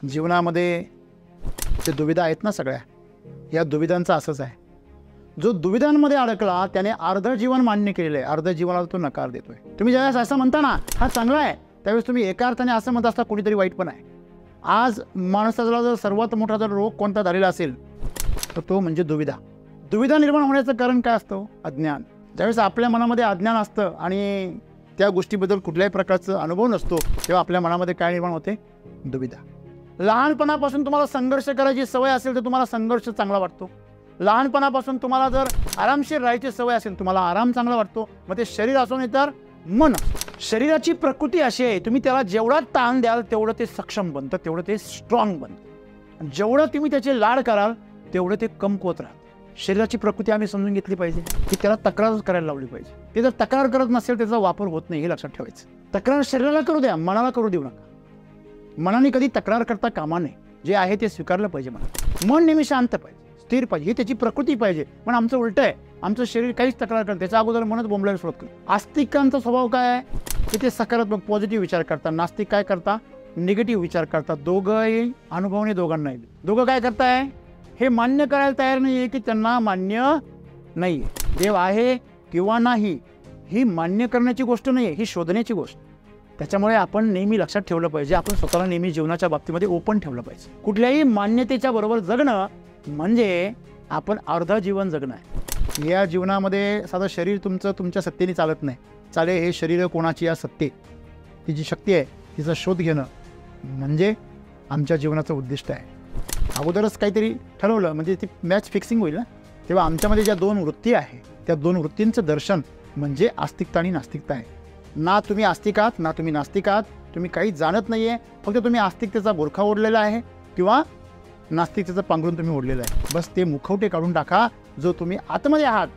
जीवनामध्ये जे दुविधा आहेत ना सगळ्या, या दुविधांचं असंच आहे. जो दुविधांमध्ये अडकला त्याने अर्ध जीवन मान्य केलेलं आहे, अर्ध जीवनाला तो नकार देतोय. तुम्ही ज्यावेळेस असं म्हणता ना हा चांगला आहे, त्यावेळेस तुम्ही एका अर्थाने असं म्हणत असता कोणीतरी वाईट पण आहे. आज माणसाला जर सर्वात मोठा जर रोग कोणता झालेला असेल तर तो म्हणजे दुविधा. दुविधा निर्माण होण्याचं कारण काय असतं? अज्ञान. ज्यावेळेस आपल्या मनामध्ये अज्ञान असतं आणि त्या गोष्टीबद्दल कुठल्याही प्रकारचा अनुभव नसतो तेव्हा आपल्या मनामध्ये काय निर्माण होते? दुविधा. लहानपणापासून तुम्हाला संघर्ष करायची सवय असेल तर तुम्हाला संघर्ष चांगला वाटतो. लहानपणापासून तुम्हाला जर आरामशीर राहायची सवय असेल तुम्हाला आराम चांगला वाटतो. मग ते शरीर असो नाही तर मन. शरीराची प्रकृती अशी आहे, तुम्ही त्याला जेवढा ताण द्याल तेवढं ते सक्षम बनतं, तेवढं ते स्ट्रॉंग बनतं. जेवढं तुम्ही त्याचे लाड कराल तेवढं ते कमकुवत राहतं. शरीराची प्रकृती आम्ही समजून घेतली पाहिजे की त्याला तक्रारच करायला लावली पाहिजे. ते जर तक्रार करत नसेल त्याचा वापर होत नाही हे लक्षात ठेवायचं. तक्रार शरीराला करू द्या, मनाला करू देऊ नका. मनाने कधी तक्रार करता कामा नये. जे आहे ते स्वीकारलं पाहिजे. मन नेहमी शांत पाहिजे, स्थिर पाहिजे, ही त्याची प्रकृती पाहिजे. पण आमचं उलट आहे, आमचं शरीर काहीच तक्रार करतं, त्याच्या अगोदर मनच बोंबलायला सुरुवात करतं. आस्तिकांचा स्वभाव काय आहे की ते सकारात्मक पॉझिटिव्ह विचार करतात. नास्तिक काय करतात? निगेटिव्ह विचार करतात. दोघंही अनुभवणे दोघांनाही. दोघं काय करताय? हे मान्य करायला तयार नाही आहे की त्यांना मान्य नाही आहे. देव आहे किंवा नाही ही मान्य करण्याची गोष्ट नाही आहे, ही शोधण्याची गोष्ट. त्याच्यामुळे आपण नेहमी लक्षात ठेवलं पाहिजे, आपण स्वतःला नेहमी जीवनाच्या बाबतीमध्ये ओपन ठेवलं पाहिजे. कुठल्याही मान्यतेच्या बरोबर जगणं म्हणजे आपण अर्ध जीवन जगणं आहे. या जीवनामध्ये साधं शरीर तुमचं तुमच्या सत्तेने चालत नाही. चाले हे शरीर कोणाची या सत्ते, ती जी शक्ती आहे तिचा शोध घेणं म्हणजे आमच्या जीवनाचं उद्दिष्ट आहे. अगोदरच काहीतरी ठरवलं म्हणजे ती मॅच फिक्सिंग होईल ना. तेव्हा आमच्यामध्ये ज्या दोन वृत्ती आहे त्या दोन वृत्तींचं दर्शन म्हणजे आस्तिकता आणि नास्तिकता आहे. ना तुम्ही आस्तिक आहात ना तुम्ही नास्तिक आहात. तुम्ही काही जाणत नाही आहे, फक्त तुम्ही आस्तिकतेचा बोरखा ओढलेला आहे किंवा नास्तिकतेचं पांघरून तुम्ही ओढलेलं आहे. बस ते मुखवटे काढून टाका. जो तुम्ही आतमध्ये आहात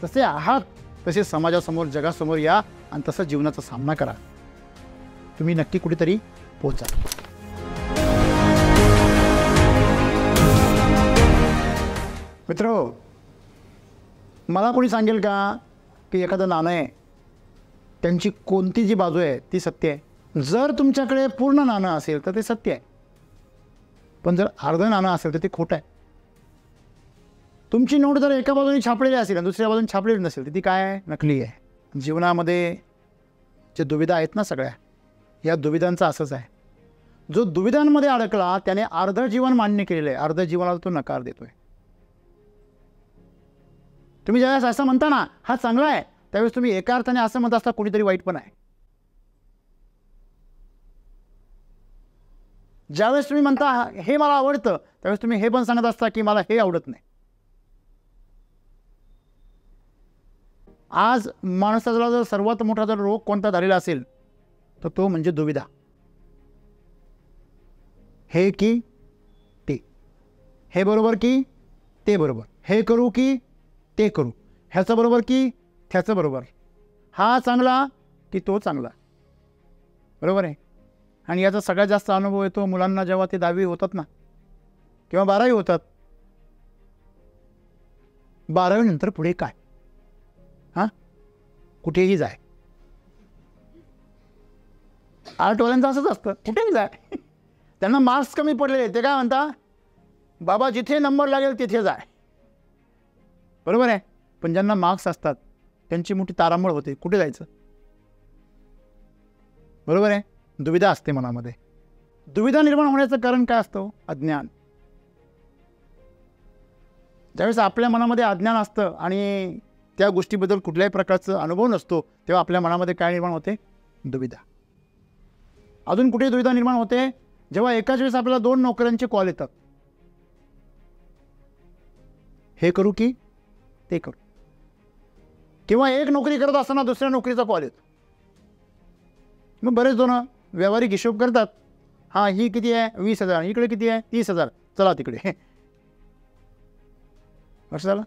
तसे आहात तसे समाजासमोर जगासमोर या आणि तसं जीवनाचा सामना करा. तुम्ही नक्की कुठेतरी पोहोचा. मित्र, मला कोणी सांगेल का की एखादं नाणं आहे त्यांची कोणती जी बाजू आहे ती सत्य आहे? जर तुमच्याकडे पूर्ण नाणं असेल तर ते सत्य आहे, पण जर अर्ध नाणं असेल तर ते खोटं आहे. तुमची नोट जर एका बाजूने छापलेली असेल आणि दुसऱ्या बाजूने छापलेली नसेल तर ती काय आहे? नकली आहे. जीवनामध्ये जे दुविधा आहेत ना सगळ्या, या दुविधांचं असंच आहे. जो दुविधांमध्ये अडकला त्याने अर्ध जीवन मान्य केलेलं आहे, अर्ध जीवनाला तो नकार देतोय. तुम्ही ज्यावेळेस असं म्हणता ना हा चांगला आहे, त्यावेळेस तुम्ही एका अर्थाने असं म्हणत असता कोणीतरी वाईट पण आहे. ज्यावेळेस तुम्ही म्हणता हे मला आवडतं त्यावेळेस तुम्ही हे पण सांगत असता की मला हे आवडत नाही. आज माणसाला जर सर्वात मोठा जर रोग कोणता झालेला असेल तर तो म्हणजे दुविधा. हे की ते, हे बरोबर की ते बरोबर, हे करू की ते करू, ह्याचं बरोबर की त्याचं बरोबर, हा चांगला की तो चांगला. बरोबर आहे. आणि याचा सगळ्यात जास्त अनुभव येतो मुलांना जेव्हा ते 10वी होतात ना किंवा 12वी होतात. 12वी नंतर पुढे काय? हां, कुठेही जाय. आर्टवाल्यांचं असंच असतं, कुठेही जाय. त्यांना मार्क्स कमी पडलेले ते काय म्हणता? बाबा जिथे नंबर लागेल तिथे जाय. बरोबर आहे. पण ज्यांना मार्क्स असतात त्यांची मोठी तारांबळ होते, कुठे जायचं? बरोबर आहे. दुविधा असते मनामध्ये. दुविधा निर्माण होण्याचं कारण काय असतं? अज्ञान. ज्यावेळेस आपल्या मनामध्ये अज्ञान असतं आणि त्या गोष्टीबद्दल कुठल्याही प्रकारचा अनुभव नसतो तेव्हा आपल्या मनामध्ये काय निर्माण होते? दुविधा. अजून कुठे दुविधा निर्माण होते? जेव्हा एकाच वेळेस आपल्याला 2 नोकऱ्यांचे कॉल येतात. हे करू की ते करू, किंवा एक नोकरी करत असताना दुसऱ्या नोकरीचा कॉल येतो. मग बरेच जण व्यावहारिक हिशोब करतात. हां, ही किती आहे? 20,000. इकडे किती आहे? 30,000. चला तिकडे. असं झालं.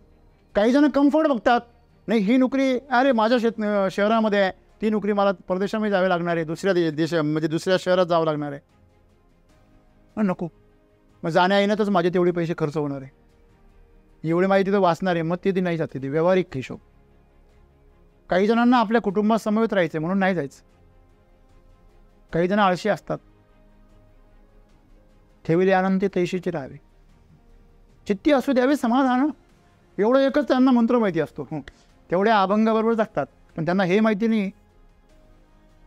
काही जण कम्फर्ट बघतात. नाही, ही नोकरी अरे माझ्या शहरामध्ये आहे, ती नोकरी मला परदेशामध्ये जावे लागणार आहे, दुसऱ्या म्हणजे दुसऱ्या शहरात जावं लागणार आहे. मग नको, मग जाण्या येण्यातच माझे तेवढे पैसे खर्च होणार आहे, एवढे माहिती तिथं वाचणार आहे, मग ते नाही जाते. ते व्यावहारिक हिशोब. काही जणांना आपल्या कुटुंबात समवेत राहायचं म्हणून नाही जायचं. काही जण आळशी असतात. ठेविले आनंद तैशीचे राहावे. चित्ती असू द्यावे समाधान. एवढं एकच त्यांना मंत्र माहिती असतो. तेवढ्या अभंगाबरोबर जगतात, पण त्यांना हे माहिती नाही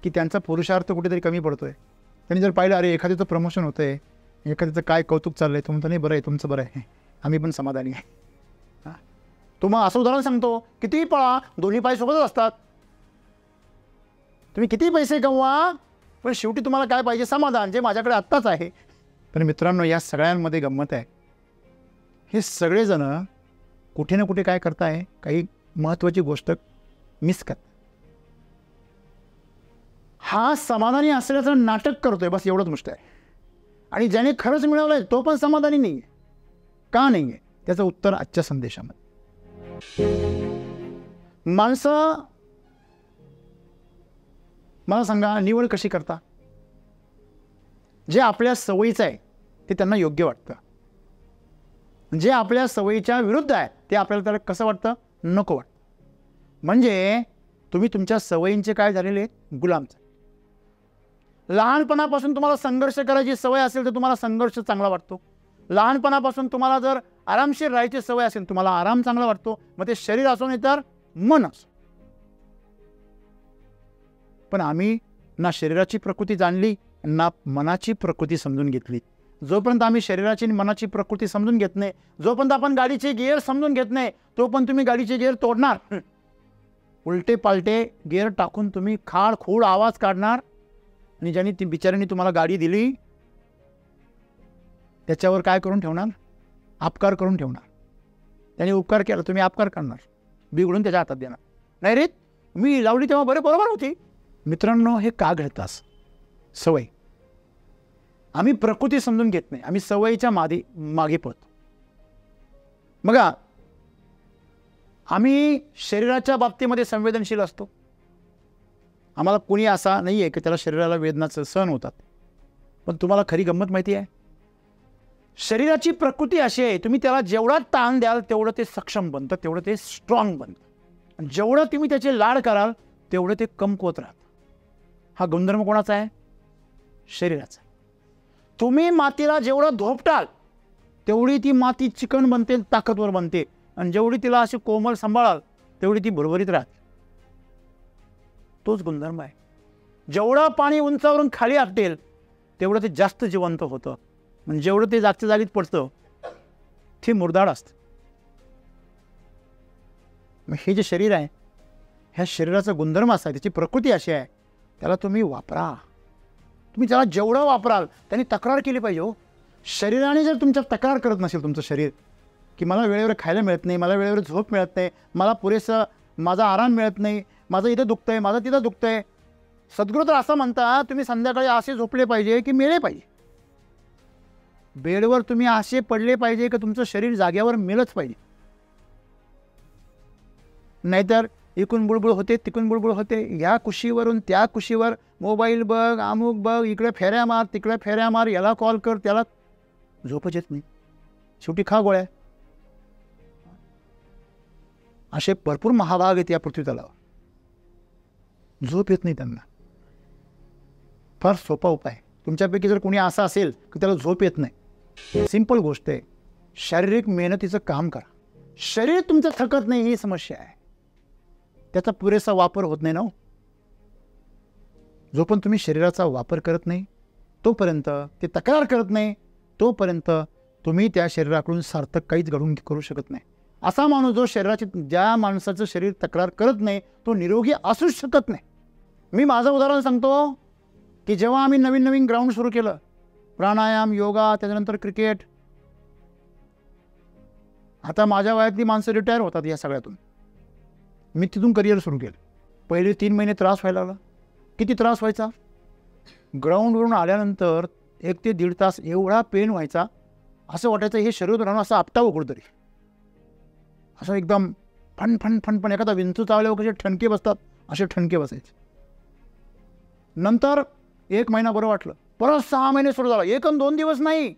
की त्यांचा पुरुषार्थ कुठेतरी कमी पडतोय. त्यांनी जर पाहिलं अरे एखाद्याचं प्रमोशन होतं आहे, एखाद्याचं काय कौतुक चाललं आहे, तुमचं नाही बरं आहे, तुमचं बरं आहे, आम्ही पण समाधानी आहे. हां, तुम्हाला असं उदाहरण सांगतो, कितीही पळा दोन्ही पाय सोबतच असतात. तुम्ही किती पैसे कमवा, पण शेवटी तुम्हाला काय पाहिजे? समाधान, जे माझ्याकडे आत्ताच आहे. तर मित्रांनो, या सगळ्यांमध्ये गंमत आहे, हे सगळेजण कुठे ना कुठे काय करताय, काही महत्त्वाची गोष्ट मिस करतात. हा समाधानी असल्याचं नाटक करतोय, बस एवढंच गोष्ट आहे. आणि ज्याने खरंच मिळवलंय तो पण समाधानी नाही आहे. का नाही आहे? त्याचं उत्तर आजच्या संदेशामध्ये. माणसं मला सांगा, निवड कशी करता? जे आपल्या सवयीचं आहे ते त्यांना योग्य वाटतं, जे आपल्या सवयीच्या विरुद्ध आहे ते आपल्याला त्याला कसं वाटतं? नको वाटतं. म्हणजे तुम्ही तुमच्या सवयींचे काय झालेले? गुलाम. लहानपणापासून तुम्हाला संघर्ष करायची सवय असेल तर तुम्हाला संघर्ष चांगला वाटतो. लहानपणापासून तुम्हाला जर आरामशीर राहायची सवय असेल, तुम्हाला आराम चांगला वाटतो. मग ते शरीर असो नाही तर मन असो. पण आम्ही ना शरीराची प्रकृती जाणली ना मनाची प्रकृती समजून घेतली. जोपर्यंत आम्ही शरीराची आणि मनाची प्रकृती समजून घेत नाही, जोपर्यंत आपण गाडीचे गिअर समजून घेत नाही, तोपर्यंत तुम्ही गाडीचे गिअर तोडणार. उलटे पालटे गिअर टाकून तुम्ही खाड खूड आवाज काढणार. आणि ज्यांनी ती बिचाऱ्यांनी तुम्हाला गाडी दिली त्याच्यावर काय करून ठेवणार? अपकार करून ठेवणार. त्यांनी उपकार केला, तुम्ही अपकार करणार, बिघडून त्याच्या हातात देणार. नाही रे, मी लावली तेव्हा बरोबर होती. मित्रांनो, हे का घडतं? सवय. आम्ही प्रकृती समजून घेत नाही, आम्ही सवयीच्या मागे पळतो. बघा, आम्ही शरीराच्या बाबतीमध्ये संवेदनशील असतो. आम्हाला कोणी असा नाही आहे की त्याला शरीराला वेदनाचं सहन होतात. पण तुम्हाला खरी गंमत माहिती आहे? शरीराची प्रकृती अशी आहे, तुम्ही त्याला जेवढा ताण द्याल तेवढं ते सक्षम बनतं, तेवढं ते स्ट्रॉंग बनतं. जेवढं तुम्ही त्याचे लाड कराल तेवढं ते कमकुवत राहतं. हा गुणधर्म कोणाचा आहे? शरीराचा. तुम्ही मातीला जेवढं धोपटाल तेवढी ती माती चिकन बनते, ताकदवर बनते. आणि जेवढी तिला अशी कोमल सांभाळाल तेवढी ती भरभरीत राहते. तोच गुणधर्म आहे. जेवढं पाणी उंचावरून खाली आपटेल तेवढं ते जास्त जिवंत होतं. म्हणजे जेवढं ते जागच्या जागीत पडतं ते मुरदाड असतं. मग हे जे शरीर आहे, ह्या शरीराचा गुणधर्म असा आहे, त्याची प्रकृती अशी आहे, त्याला तुम्ही वापरा. तुम्ही त्याला जेवढं वापराल त्यांनी तक्रार केली पाहिजे. हो, शरीराने जर तुमच्या तक्रार करत नसेल तुमचं शरीर की मला वेळेवर खायला मिळत नाही, मला वेळेवर झोप मिळत नाही, मला पुरेसा माझा आराम मिळत नाही, माझं इथं दुखतंय, माझं तिथं दुखतंय. सद्गुरू तर असं म्हणता, तुम्ही संध्याकाळी असे झोपले पाहिजे की मेले पाहिजे. बेडवर तुम्ही असे पडले पाहिजे की तुमचं शरीर जाग्यावर मेलच पाहिजे. नाहीतर इकडून बुळबुळ होते, तिकडून बुळबुळ होते, ह्या कुशीवरून त्या कुशीवर मोबाईल बघ, अमुक बघ, इकडे फेऱ्या मार, तिकडे फेऱ्या मार, याला कॉल कर, त्याला झोपच येत नाही. शेवटी खा गोळ्या. असे भरपूर महाभाग आहेत या पृथ्वी तलावर. झोप येत नाही त्यांना. फार सोपा उपाय. तुमच्यापैकी जर कोणी असा असेल की त्याला झोप येत नाही, सिंपल गोष्ट आहे, शारीरिक मेहनतीचं काम करा. शरीर तुमचं थकत नाही ही समस्या आहे, त्याचा पुरेसा वापर होत नाही ना. जोपर्यंत तुम्ही शरीराचा वापर करत नाही तोपर्यंत, ते तक्रार करत नाही तोपर्यंत तुम्ही त्या शरीराकडून सार्थक काहीच घडून करू शकत नाही. असा माणूस जो ज्या माणसाचं शरीर तक्रार करत नाही तो निरोगी असूच शकत नाही. मी माझं उदाहरण सांगतो की जेव्हा आम्ही नवीन नवीन ग्राउंड सुरू केलं, प्राणायाम, योगा, त्याच्यानंतर क्रिकेट, आता माझ्या वयातली माणसं रिटायर होतात या सगळ्यातून. मी तिथून करिअर सुरू केलं. पहिले 3 महिने त्रास व्हायला लागला. किती त्रास व्हायचा? ग्राउंडवरून आल्यानंतर 1 ते 1.5 तास एवढा पेन व्हायचा, असं वाटायचं हे शरीर राहून असं आपटावं कुठंतरी. असं एकदम फण फण फण पण एखादा विंचू चावल्यावर कसे ठणके बसतात असे ठणके बसायचे. नंतर 1 महिना बरं वाटलं, परत 6 महिने सुरू झाला. 1 आणि 2 दिवस नाही,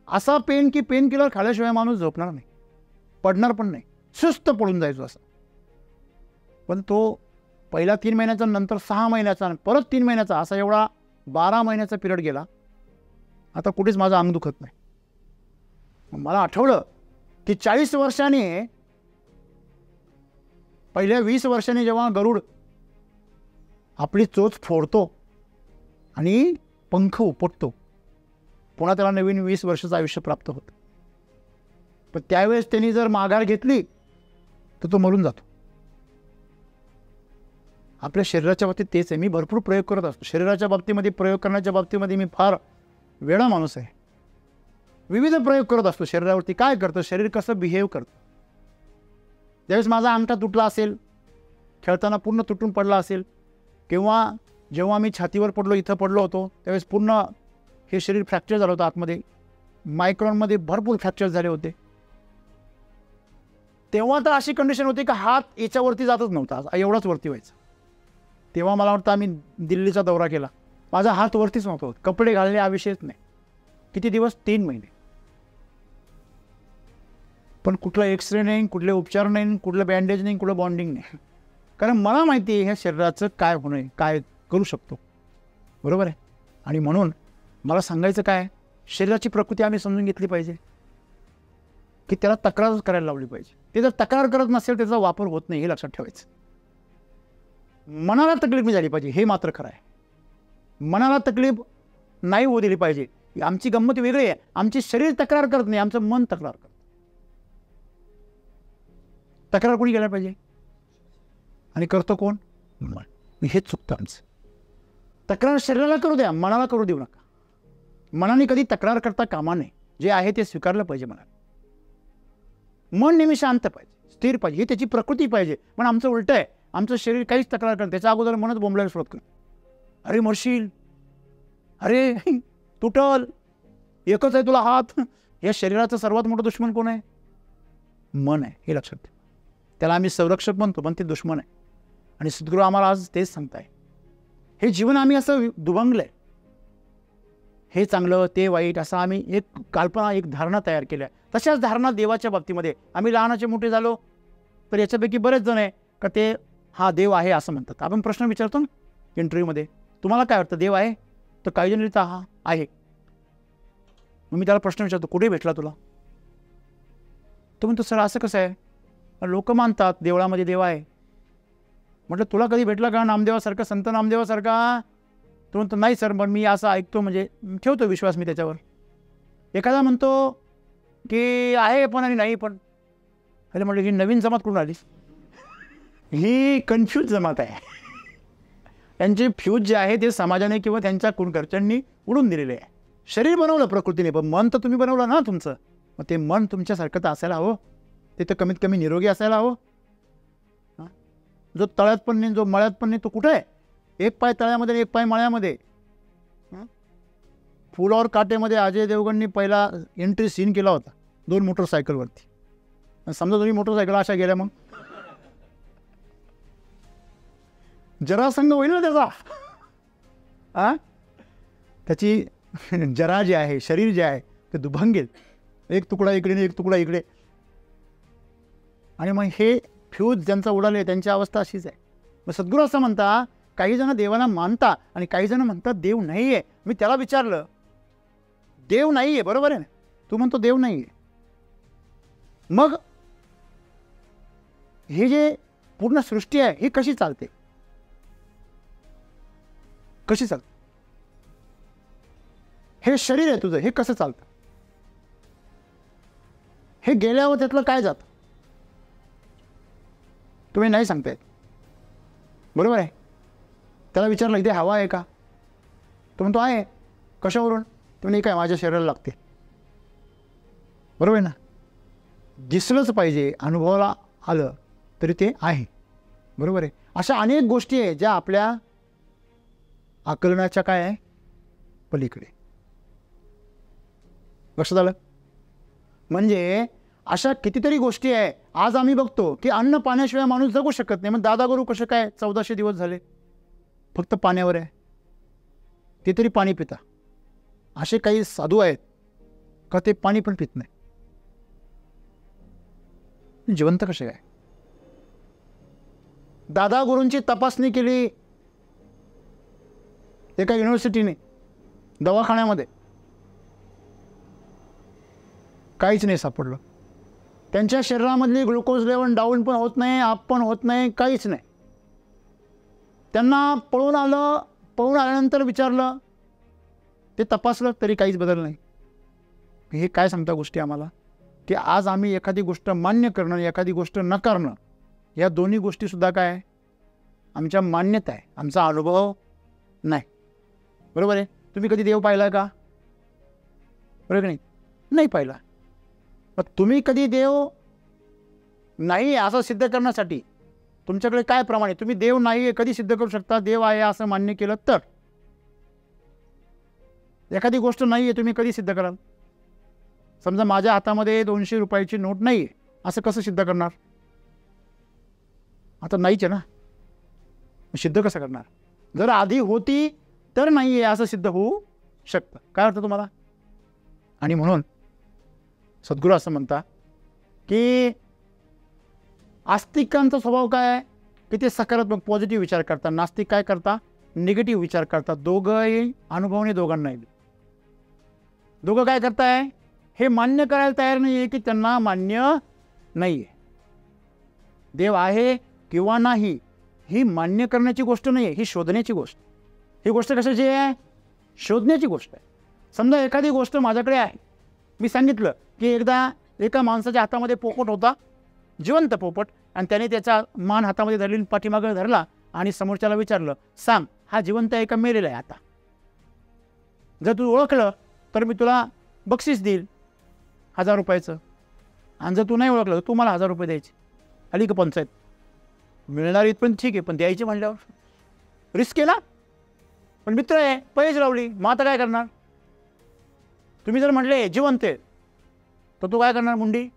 असा पेन की पेन किलर खाल्ल्याशिवाय माणूस झोपणार नाही, पडणार पण नाही, सुस्त पडून जायचो असं. पण तो पहिला 3 महिन्याचा, नंतर 6 महिन्याचा, परत 3 महिन्याचा, असा एवढा 12 महिन्याचा पिरियड गेला. आता कुठेच माझं अंग दुखत नाही. मला आठवलं की 40 वर्षांनी, पहिल्या 20 वर्षांनी जेव्हा गरुड आपली चोच फोडतो आणि पंख उपटतो, पुन्हा त्याला नवीन 20 वर्षाचं आयुष्य प्राप्त होतं. पण त्यावेळेस त्यांनी जर माघार घेतली तर तो मरून जातो. आपल्या शरीराच्या बाबतीत तेच आहे. मी भरपूर प्रयोग करत असतो. शरीराच्या बाबतीमध्ये, प्रयोग करण्याच्या बाबतीमध्ये मी फार वेडा माणूस आहे. विविध प्रयोग करत असतो शरीरावरती. काय करतं शरीर, कसं बिहेव करतं. ज्यावेळेस माझा अंगठा तुटला असेल, खेळताना पूर्ण तुटून पडला असेल, किंवा जेव्हा मी छातीवर पडलो, इथं पडलो होतो, त्यावेळेस पूर्ण हे शरीर फ्रॅक्चर झालं होतं. आतमध्ये मायक्रॉनमध्ये भरपूर फ्रॅक्चर झाले होते. तेव्हा तर अशी कंडिशन होती की हात याच्यावरती जातच नव्हता, एवढाच वरती व्हायचा. तेव्हा मला वाटतं आम्ही दिल्लीचा दौरा केला, माझा हात वरतीच नव्हता होत. कपडे घालणे हा विषयच नाही. किती दिवस? 3 महिने. पण कुठला एक्सरे नाही, कुठले उपचार नाही, कुठलं बँडेज नाही, कुठलं बॉन्डिंग नाही. कारण मला माहिती आहे ह्या शरीराचं काय होणं आहे, काय करू शकतो. बरोबर आहे. आणि म्हणून मला सांगायचं काय, शरीराची प्रकृती आम्ही समजून घेतली पाहिजे, की त्याला तक्रारच करायला लावली पाहिजे. ते जर तक्रार करत नसेल त्याचा वापर होत नाही, हे लक्षात ठेवायचं. मनाला तकलीफ नाही झाली पाहिजे, हे मात्र खरं आहे. मनाला तकलीफ नाही होऊ दिली पाहिजे. आमची गंमत वेगळी आहे. आमचे शरीर तक्रार करत नाही, आमचं मन तक्रार करतं. तक्रार कोणी केला पाहिजे आणि करतो कोण? मन. हेच चुकतं आमचं. तक्रार शरीराला करू द्या, मनाला करू देऊ नका. मनाने कधी तक्रार करता कामा नये. जे आहे ते स्वीकारलं पाहिजे मनाने. मन नेहमी शांत पाहिजे, स्थिर पाहिजे, ही त्याची प्रकृती पाहिजे. पण आमचं उलटं आहे. आमचं शरीर काहीच तक्रार करतं, त्याच्या अगोदर मनच बोंबलायला सुरुवात करतं. अरे मरशील, अरे तुटल, एकच आहे तुला हात. या शरीराचं सर्वात मोठं दुश्मन कोण आहे? मन आहे. हे लक्षात ठेवा. त्याला आम्ही संरक्षक म्हणतो, पण ते दुश्मन आहे. आणि सद्गुरू आम्हाला आज तेच सांगताय. हे जीवन आम्ही असं दुभंगलंय, हे चांगलं ते वाईट, असं आम्ही एक कल्पना, एक धारणा तयार केल्या. तशाच धारणा देवाच्या बाबतीमध्ये. आम्ही लहानाचे मोठे झालो तर याच्यापैकी बरेच जण आहे का ते हा देव आहे असं म्हणतात. आपण प्रश्न विचारतो ना इंटरव्ह्यूमध्ये, तुम्हाला काय वाटतं देव आहे? तर काही जण लिहितात हा आहे. मग मी त्याला प्रश्न विचारतो, कुठे भेटला तुला? तो म्हणतो सर असं कसं आहे, लोक मानतात देवळामध्ये देव आहे. म्हटलं तुला कधी भेटला का नामदेवासारखा, संत नामदेवासारखा? तो म्हणतो नाही सर, पण मी असं ऐकतो, म्हणजे ठेवतो विश्वास मी त्याच्यावर. एखादा म्हणतो की आहे पण आणि नाही पण. अरे म्हटलं ही नवीन जमात कुठून आली? ही कन्फ्यूज जमात आहे. त्यांचे फ्यूज जे आहे ते समाजाने किंवा त्यांच्या घरच्यांनी उडून दिलेले आहे. शरीर बनवलं प्रकृतीने, पण मन तर तुम्ही बनवलं ना तुमचं. मग ते मन तुमच्यासारखं तर असायला हवं, ते तर कमीत कमी निरोगी असायला हवं. जो तळ्यात पण नाही, जो मळ्यात पण नाही, तो कुठे आहे? एक पाय तळ्यामध्ये, एक पाय मळ्यामध्ये. फुल और काटेमध्ये अजय देवगणनी पहिला एंट्री सीन केला होता 2 मोटरसायकलवरती. समजा तुम्ही मोटरसायकल अशा गेल्या, मग जरासंग होईल ना त्याचा. त्याची जरा जे आहे, शरीर जे आहे ते दुभंगेल. एक तुकडा इकडे, एक तुकडा इकडे. आणि मग हे फ्यूज ज्यांचा उडाले त्यांची अवस्था अशीच आहे. मग सद्गुरू असं म्हणता, काही जण देवाला मानता आणि काही जण म्हणतात देव नाही आहे. मी त्याला विचारलं, देव नाही आहे बरोबर आहे ना? तू म्हणतो देव नाही आहे. मग हे जे पूर्ण सृष्टी आहे ही कशी चालते? कशी चालते? हे शरीर आहे तुझं, हे कसं चालतं? हे गेल्यावर त्यातलं काय जातं तुम्ही नाही सांगतायत. बरोबर आहे. त्याला विचारलं इथे हवा आहे का? तो म्हणतो आहे. कशावरून? तो नाही, काय माझ्या शरीराला लागते. बरोबर आहे ना? दिसलंच पाहिजे, अनुभवाला आलं तरी ते आहे. बरोबर आहे. अशा अनेक गोष्टी आहेत ज्या आपल्या आकलनाच्या काय आहे पलीकडे. लक्षात आलं? म्हणजे अशा कितीतरी गोष्टी आहे. आज आम्ही बघतो की अन्न पाण्याशिवाय माणूस जगू शकत नाही. मग दादा गुरु कसे काय 1400 दिवस झाले फक्त पाण्यावर आहे, ते तरी पाणी पिता. असे काही साधू आहेत का ते पाणी पण पित नाही, जिवंत कसे काय? दादा गुरूंची तपासणी केली एका युनिव्हर्सिटीने, दवाखान्यामध्ये. काहीच नाही सापडलं. त्यांच्या शरीरामधली ग्लुकोज लेवल डाऊन पण होत नाही, अप पण होत नाही, काहीच नाही. त्यांना पळून आल्यानंतर विचारलं, ते तपासलं तरी काहीच बदल नाही. हे काय सांगता गोष्टी आम्हाला, की आज आम्ही एखादी गोष्ट मान्य करणं, एखादी गोष्ट न करणं, या दोन्ही गोष्टीसुद्धा काय आमच्या मान्यता आहे, आमचा अनुभव नाही. बरोबर आहे. तुम्ही कधी देव पाहिला का? बरोबर की नाही पाहिला. मग तुम्ही कधी देव नाही असं सिद्ध करण्यासाठी तुमच्याकडे काय प्रमाण आहे? तुम्ही देव नाही कधी सिद्ध करू शकता? देव आहे असं मान्य केलं तर. एखादी गोष्ट नाही आहे तुम्ही कधी सिद्ध कराल? समजा माझ्या हातामध्ये 200 रुपयाची नोट नाही आहे, असं कसं सिद्ध करणार? आता नाहीच आहे ना, सिद्ध कसं करणार? जर आधी होती तर नाही आहे असं सिद्ध होऊ शकतं. काय वाटतं तुम्हाला? आणि म्हणून सद्गुरू असं म्हणता की आस्तिकांचा स्वभाव काय आहे, की ते सकारात्मक पॉझिटिव्ह विचार करतात. नास्तिक काय करता? निगेटिव्ह विचार करतात. दोघंही अनुभवणे दोघांनाही. दोघं काय करताय? हे मान्य करायला तयार नाही आहे की त्यांना मान्य नाही आहे. देव आहे किंवा नाही ही मान्य करण्याची गोष्ट नाही आहे, ही शोधण्याची गोष्ट. ही गोष्ट कशाची आहे? शोधण्याची गोष्ट आहे. समजा एखादी गोष्ट माझ्याकडे आहे, मी सांगितलं की एकदा एका माणसाच्या हातामध्ये पोपट होता, जिवंत पोपट, आणि त्याने त्याचा मान हातामध्ये धरली, पाठीमागे धरला आणि समोरच्याला विचारलं, सांग हा जिवंत आहे का मेलेला आहे? आता जर तू ओळखलं तर मी तुला बक्षीस देईल 1000 रुपयाचं, आणि जर तू नाही ओळखलं तर तू मला 1000 रुपये द्यायचे. आली का पंचायत? मिळणार इथपर्यंत ठीक आहे, पण द्यायचे म्हणल्यावर रिस्क केला. पण मित्र आहे, पैज लावली, मग आता काय करणार? तुम्ही जर म्हटले जिवंत आहे तर तू काय करणार? मुंडी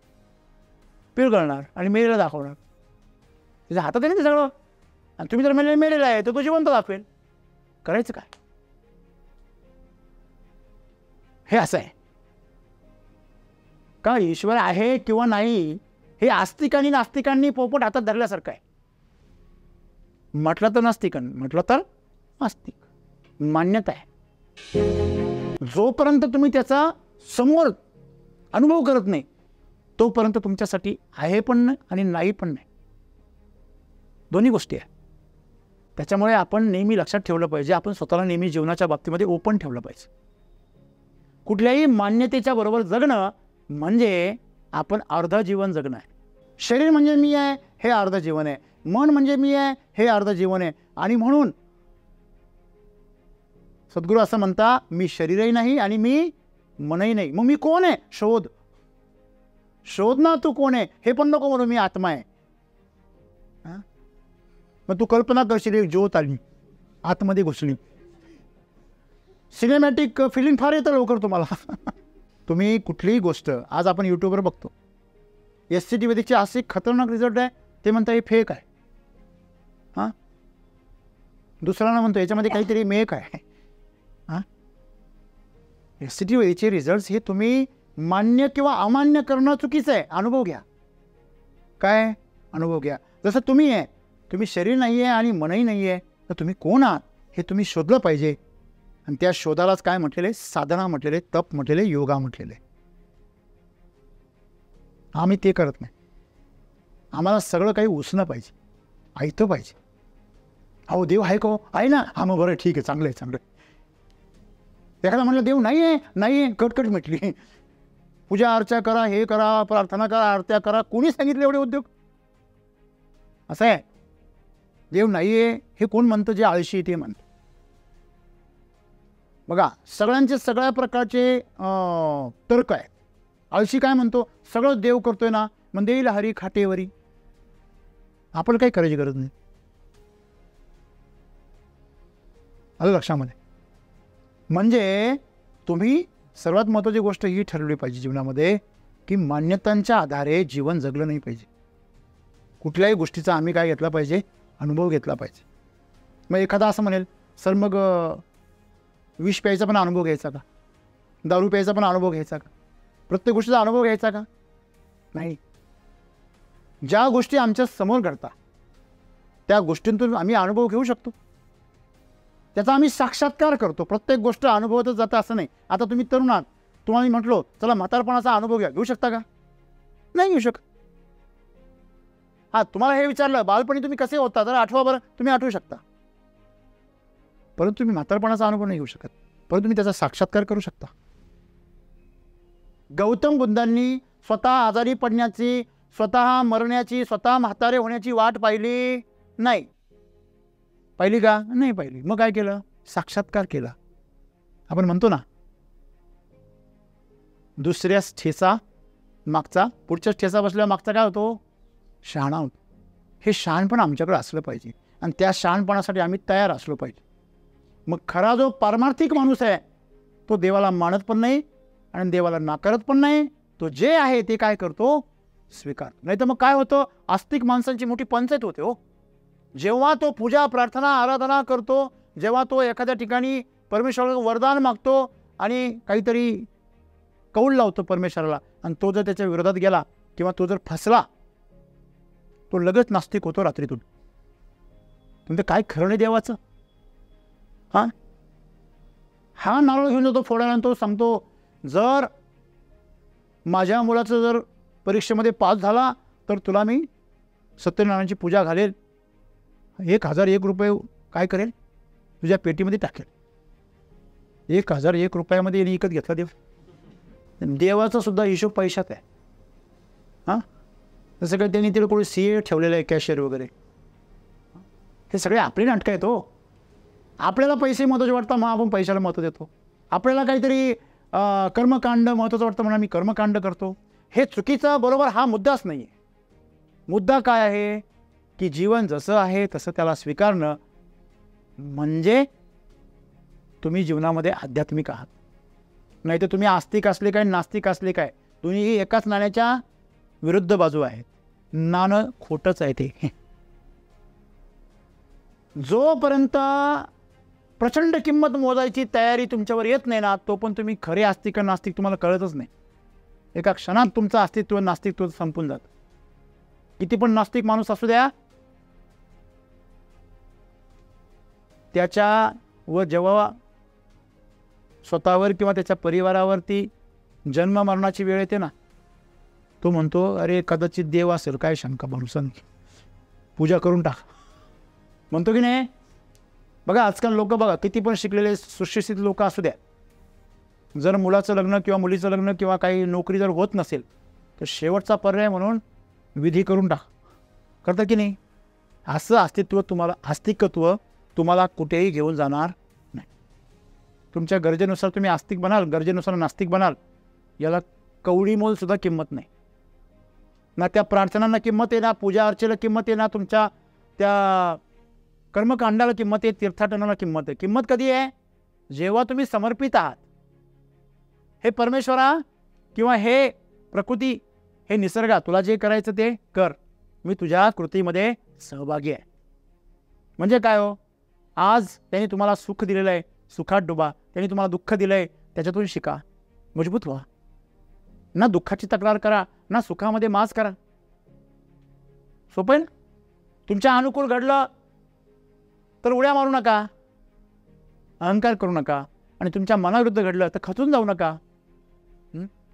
पिळगळणार आणि मेलेला दाखवणार. त्याच्या हातात आहे ना ते सगळं. आणि तुम्ही जर मेलेला आहे तर तो जिवंत दाखवेल. करायचं काय? हे असं आहे का? ईश्वर आहे किंवा नाही हे आस्तिकांनी नास्तिकांनी पोपट हातात धरल्यासारखं आहे. म्हटलं तर नास्तिकांनी, म्हटलं तर आस्तिक. मान्यता आहे. जोपर्यंत तुम्ही त्याचा समोर अनुभव करत नाही तोपर्यंत तुमच्यासाठी आहे पण नाही आणि नाही पण नाही, दोन्ही गोष्टी आहे. त्याच्यामुळे आपण नेहमी लक्षात ठेवलं पाहिजे, आपण स्वतःला नेहमी जीवनाच्या बाबतीमध्ये ओपन ठेवलं पाहिजे. कुठल्याही मान्यतेच्या बरोबर जगणं म्हणजे आपण अर्ध जीवन जगणं आहे. शरीर म्हणजे मी आहे हे अर्ध जीवन आहे, मन म्हणजे मी आहे हे अर्ध जीवन आहे. आणि म्हणून सद्गुरू असं म्हणता, मी शरीरही नाही आणि मी मनही नाही. मग मी कोण आहे? शोध. शोध ना तू कोण आहे. हे पण नको म्हणून मी आत्मा आहे. मग तू कल्पना करशील एक ज्योत आली आतमध्ये घुसली. सिनेमॅटिक फिलिंग फार येतं लवकर तुम्हाला. तुम्ही कुठलीही गोष्ट आज आपण यूट्यूबवर बघतो, SCT वैदिकचे असे खतरनाक रिझल्ट आहे, ते म्हणता हे फेक आहे. हां, दुसऱ्यांना म्हणतो याच्यामध्ये काहीतरी मेक आहे. हां, SCT वैदिकचे रिझल्ट्स हे तुम्ही मान्य किंवा अमान्य करणं चुकीचं आहे. अनुभव घ्या. काय अनुभव घ्या? जसं तुम्ही आहे, तुम्ही शरीर नाही आहे आणि मनही नाही आहे, तर तुम्ही कोण आहात हे तुम्ही शोधलं पाहिजे. आणि त्या शोधालाच काय म्हटलेले? साधना म्हटलेले, तप म्हटलेले, योगा म्हटलेले. आम्ही ते करत नाही. आम्हाला सगळं काही उसणं पाहिजे, ऐकतं पाहिजे. अहो देव आहे का? आहे ना. हा मग बरं ठीक आहे, चांगलं आहे, चांगलं आहे. एखादा म्हटलं देव नाही आहे, नाही आहे, कटकट म्हटली. पूजा अर्चा करा, हे करा, प्रार्थना करा, आरत्या करा. कोणी सांगितलं एवढे उद्योग? असं आहे. देव नाही आहे हे कोण म्हणतं? जे आळशी ते म्हणतं. बघा, सगळ्यांचे सगळ्या प्रकारचे तर्क आहेत. आळशी काय म्हणतो? सगळं देव करतोय ना, मग देईल हरी खाटेवरी. आपण काही करायची गरज नाही. आलं लक्षामध्ये? म्हणजे तुम्ही सर्वात महत्त्वाची गोष्ट ही ठरवली पाहिजे जीवनामध्ये, की मान्यतांच्या आधारे जीवन जगलं नाही पाहिजे. कुठल्याही गोष्टीचा आम्ही काय घेतला पाहिजे? अनुभव घेतला पाहिजे. मग एखादा असं म्हणेल, सर मग विष प्यायचा पण अनुभव घ्यायचा का? दारू प्यायचा पण अनुभव घ्यायचा का? प्रत्येक गोष्टीचा अनुभव घ्यायचा का? नाही. ज्या गोष्टी आमच्या समोर घडतात त्या गोष्टींतून आम्ही अनुभव घेऊ शकतो, त्याचा आम्ही साक्षात्कार करतो. प्रत्येक गोष्ट अनुभवतच जातं असं नाही. आता तुम्ही तरुण आहात, तुम्हाला मी म्हटलो चला म्हातारपणाचा अनुभव घ्या, घेऊ शकता का? नाही घेऊ शकत. हा, तुम्हाला हे विचारलं बालपणी तुम्ही कसे होता तर आठवा बरं, तुम्ही आठवू शकता, परंतु तुम्ही म्हातारपणाचा अनुभव नाही घेऊ शकत. परंतु तुम्ही त्याचा साक्षात्कार करू शकता. गौतम बुद्धांनी स्वतः आजारी पडण्याची, स्वतः मरण्याची, स्वतः म्हातारे होण्याची वाट पाहिली नाही. पाहिली का? नाही पाहिली. मग काय केलं? साक्षात्कार केला. आपण म्हणतो ना दुसऱ्याच ठेचा मागचा, पुढच्याच ठेचा बसल्यावर मागचा काय होतो? शहाणा होतो. हे शहाणपण आमच्याकडे असलं पाहिजे आणि त्या शहाणपणासाठी आम्ही तयार असलो पाहिजे. मग खरा जो पारमार्थिक माणूस आहे तो देवाला मानत पण नाही आणि देवाला नाकारत पण नाही. तो जे आहे ते काय करतो? स्वीकार. नाही तर मग काय होतं? आस्तिक माणसांची मोठी पंचायत होते हो. जेव्हा तो पूजा प्रार्थना आराधना करतो, जेव्हा तो एखाद्या ठिकाणी परमेश्वराला वरदान मागतो आणि काहीतरी कौल लावतो परमेश्वराला आणि तो जर त्याच्या विरोधात गेला किंवा तो जर फसला तो लगेच नास्तिक होतो रात्रीतून. तुमचं काय खरं नाही देवाचं. हा नारळ घेऊन जातो फोडायला, तो सांगतो जर माझ्या मुलाचं जर परीक्षेमध्ये पास झाला तर तुला मी सत्यनारायणाची पूजा घालेल, 1001 रुपये काय करेल तुझ्या पेटीमध्ये टाकेल. 1001 रुपयामध्ये विकत घेतला देव. देवाचा सुद्धा हिशोब पैशात आहे. हां, जसं काही त्यांनी तिला कोणी CA ठेवलेलं आहे, कॅशियर वगैरे. हे सगळे आपली नाटकं आहेत हो. आपल्याला पैसे महत्त्वाचे वाटतात मग आपण पैशाला महत्त्व देतो. आपल्याला काहीतरी कर्मकांड महत्त्वाचं वाटतं म्हणून आम्ही कर्मकांड करतो. हे चुकीचं बरोबर हा मुद्दाच नाही आहे. मुद्दा काय आहे की जीवन जसं आहे तसं त्याला स्वीकारणं म्हणजे तुम्ही जीवनामध्ये आध्यात्मिक आहात. नाही तर तुम्ही आस्तिक असले काय नास्तिक असले काय, दोन्हीही एकाच नाण्याच्या विरुद्ध बाजू आहेत. नाणं खोटंच आहे ते. जोपर्यंत प्रचंड किंमत मोजायची तयारी तुमच्यावर येत नाही ना, तो पण तुम्ही खरे आस्तिक का नास्तिक तुम्हाला कळतच नाही. एका क्षणात तुमचं अस्तित्व नास्तित्व संपून जातं. किती पण नास्तिक माणूस असू द्या, त्याच्या व जेव्हा स्वतःवर किंवा त्याच्या परिवारावरती जन्म मरणाची वेळ येते ना, तो म्हणतो अरे कदाचित देव असेल, काय शंका भरोसा नाही, पूजा करून टाक, म्हणतो की नाही. बघा आजकाल लोक बघा किती पण शिकलेले सुशिक्षित लोक असू द्या, जर मुलाचं लग्न किंवा मुलीचं लग्न किंवा काही नोकरी जर होत नसेल तर शेवटचा पर्याय म्हणून विधी करून टाक, करता की नाही. असं आस्तिकत्व तुम्हाला कुठेही घेऊन जाणार नाही. तुमच्या गरजेनुसार तुम्ही आस्तिक बनाल, गरजेनुसार नास्तिक बनाल, याला कवडी मोलसुद्धा किंमत नाही ना. त्या प्रार्थनांना किंमत आहे ना, पूजा अर्चेला किंमत आहे ना, तुमच्या त्या कर्मकांडाला किंमत आहे, तीर्थाटनाला किंमत आहे. किंमत कधी आहे? जेव्हा तुम्ही समर्पित आहात. हे परमेश्वरा किंवा हे प्रकृती, हे निसर्गा, तुला जे करायचं ते कर, मी तुझ्या कृतीमध्ये सहभागी आहे. म्हणजे काय हो, आज त्यांनी तुम्हाला सुख दिलेलं आहे, सुखात डुबा. त्यांनी तुम्हाला दुःख दिलं आहे, त्याच्यातून शिका, मजबूत व्हा. ना दुःखाची तक्रार करा ना सुखामध्ये माज करा. सोपं आहे ना. तुमच्या अनुकूल घडलं तर उड्या मारू नका, अहंकार करू नका, आणि तुमच्या मनाविरुद्ध घडलं तर खचून जाऊ नका.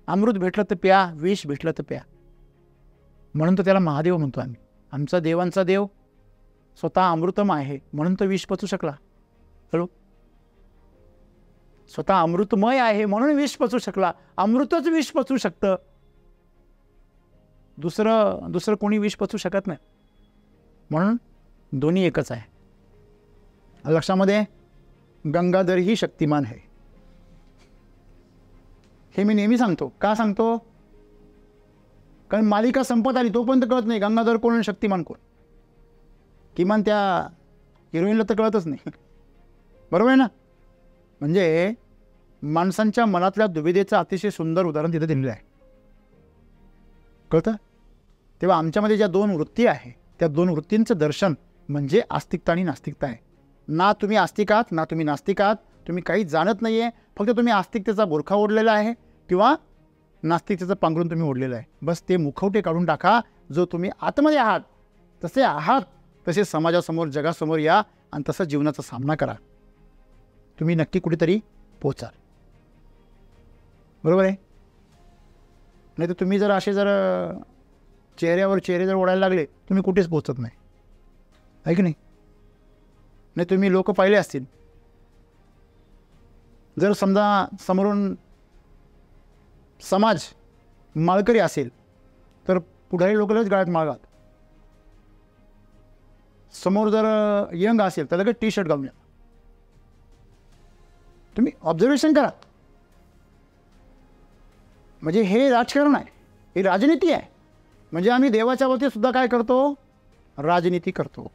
अमृत भेटलं तर प्या, विष भेटलं तर प्या. म्हणून तर त्याला महादेव म्हणतो आम्ही. आमचा देवांचा देव स्वतः अमृतम आहे म्हणून तो विष पचू शकला. हॅलो, स्वतः अमृतमय आहे म्हणून विष पचू शकला. अमृतच विष पचू शकतं, दुसरं कोणी विष पचू शकत नाही. म्हणून दोन्ही एकच आहे. लक्षामध्ये, गंगाधर ही शक्तिमान आहे. हे मी नेहमी सांगतो. का सांगतो? कारण मालिका संपत आली तोपर्यंत कळत नाही गंगाधर कोण आणि शक्तिमान कोण. किमान त्या हिरोईनला तर कळतच नाही. बरोबर आहे ना. म्हणजे माणसांच्या मनातल्या दुविधेचं अतिशय सुंदर उदाहरण तिथे दिलेलं आहे. कळतं? तेव्हा आमच्यामध्ये ज्या दोन वृत्ती आहे त्या दोन वृत्तींचं दर्शन म्हणजे आस्तिकता आणि नास्तिकता आहे. ना तुम्ही आस्तिक आहात ना तुम्ही नास्तिक आहात. तुम्ही काही जाणत नाही आहे. फक्त तुम्ही आस्तिकतेचा बोरखा ओढलेला आहे किंवा नास्तिकतेचं पांघरून तुम्ही ओढलेलं आहे. बस ते मुखवटे काढून टाका. जो तुम्ही आतमध्ये आहात तसे आहात तसे समाजासमोर जगासमोर या आणि तसं जीवनाचा सामना करा. तुम्ही नक्की कुठेतरी पोचाल. बरोबर आहे? नाही तर तुम्ही जर असे जर चेहऱ्यावर चेहरे जर ओढायला लागले, तुम्ही कुठेच पोचत नाही, आहे की नाही? नाही तुम्ही लोक पाहिले असतील, जर समजा समोरून समाज माळकरी असेल तर पुढारी लोक लगेच गाळ्यात माळगात, समोर जर यंग असेल तर लगेच टी शर्ट घालून या. तुम्ही ऑब्झर्वेशन करा. म्हणजे हे राजकारण आहे, ही राजनीती आहे. म्हणजे आम्ही देवाच्या बाबतीत सुद्धा काय करतो? राजनीती करतो.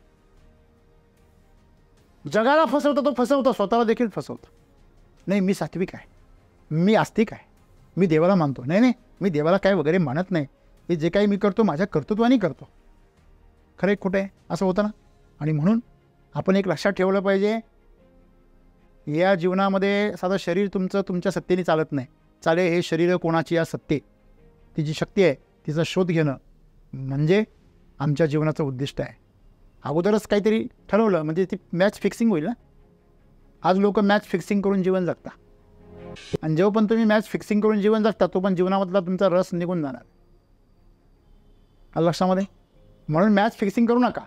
जगाला फसवतो तो फसवतो, स्वतःला देखील फसवतो. नाही मी सात्विक आहे, मी आस्तिक आहे, मी देवाला मानतो. नाही नाही, मी देवाला काय वगैरे मानत नाही, हे जे काही मी करतो माझ्या कर्तृत्वाने करतो. खरं एक खोटं आहे असं होतं ना. आणि म्हणून आपण एक लक्षात ठेवलं पाहिजे, या जीवनामध्ये साधं शरीर तुमचं तुमच्या सत्तेने चालत नाही. चाले हे शरीर कोणाची या सत्ते, ती जी शक्ती आहे तिचा शोध घेणं म्हणजे आमच्या जीवनाचं उद्दिष्ट आहे. अगोदरच काहीतरी ठरवलं म्हणजे ती मॅच फिक्सिंग होईल ना. आज लोक मॅच फिक्सिंग करून जीवन जगता, आणि जेव्हा पण तुम्ही मॅच फिक्सिंग करून जीवन जगता तो पण जीवनामधला तुमचा रस निघून जाणार. लक्षामध्ये. म्हणून मॅच फिक्सिंग करू नका.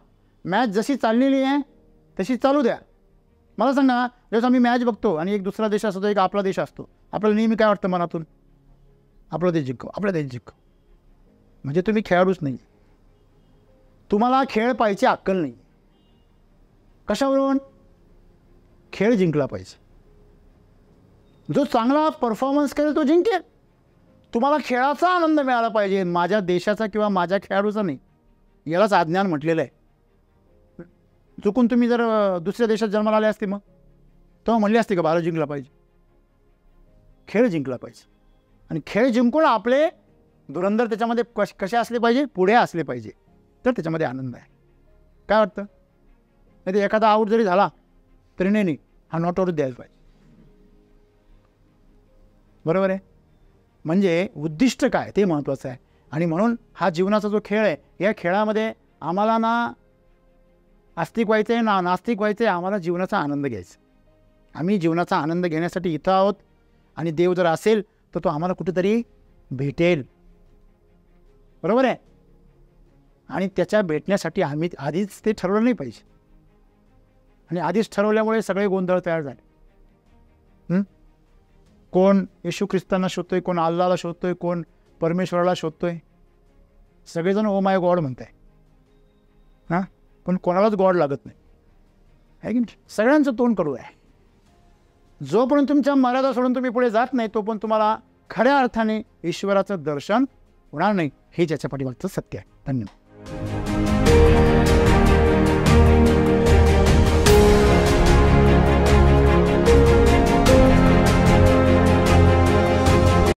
मॅच जशी चाललेली आहे तशी चालू द्या. मला सांगा, जसं आम्ही मॅच बघतो आणि एक दुसरा देश असतो, एक आपला देश असतो, आपल्याला नेहमी काय वाटतं मनातून? आपला देश जिंकव, आपला देश जिंकव. म्हणजे तुम्ही खेळाडूच नाही, तुम्हाला खेळ पाहायची अक्कल नाही. कशावरून? खेळ जिंकला पाहिजे. जो चांगला परफॉर्मन्स करेल तो जिंकेल. तुम्हाला खेळाचा आनंद मिळाला पाहिजे, माझ्या देशाचा किंवा माझ्या खेळाडूचा नाही. यालाच अज्ञान म्हटलेलं आहे. चुकून तुम्ही जर दुसऱ्या देशात जन्माला आले असते मग तेव्हा म्हणले असते का भारत जिंकला पाहिजे? खेळ जिंकला पाहिजे. आणि खेळ जिंकून आपले धुरंधर त्याच्यामध्ये कसे असले पाहिजे? पुढे असले पाहिजे, तर त्याच्यामध्ये आनंद आहे. काय वाटतं? नाही तर एखादा आऊट जरी झाला तरी नाही हा नॉट आऊट द्यायला पाहिजे. बरोबर आहे? म्हणजे उद्दिष्ट काय ते महत्त्वाचं आहे. आणि म्हणून हा जीवनाचा जो खेळ आहे, या खेळामध्ये आम्हाला ना आस्तिक व्हायचं आहे ना नास्तिक व्हायचं आहे, आम्हाला जीवनाचा आनंद घ्यायचा. आम्ही जीवनाचा आनंद घेण्यासाठी इथं आहोत. आणि देव जर असेल तर तो आम्हाला कुठेतरी भेटेल. बरोबर आहे? आणि त्याच्या भेटण्यासाठी आम्ही आधीच ते ठरवलं नाही पाहिजे. आणि आधीच ठरवल्यामुळे सगळे गोंधळ तयार झाले. कोण येशू ख्रिस्तांना शोधतोय, कोण अल्लाला शोधतोय, कोण परमेश्वराला शोधतोय. सगळेजण ओ माय गॉड म्हणताय, हां, पण कोणालाच गॉड लागत नाही, आहे की नाही? सगळ्यांचं तोंड कडू आहे. जोपर्यंत तुमच्या मर्यादा सोडून तुम्ही पुढे जात नाही तोपर्यंत तुम्हाला खऱ्या अर्थाने ईश्वराचं दर्शन होणार नाही. हे त्याच्या पाठीमागचं सत्य आहे. धन्यवाद.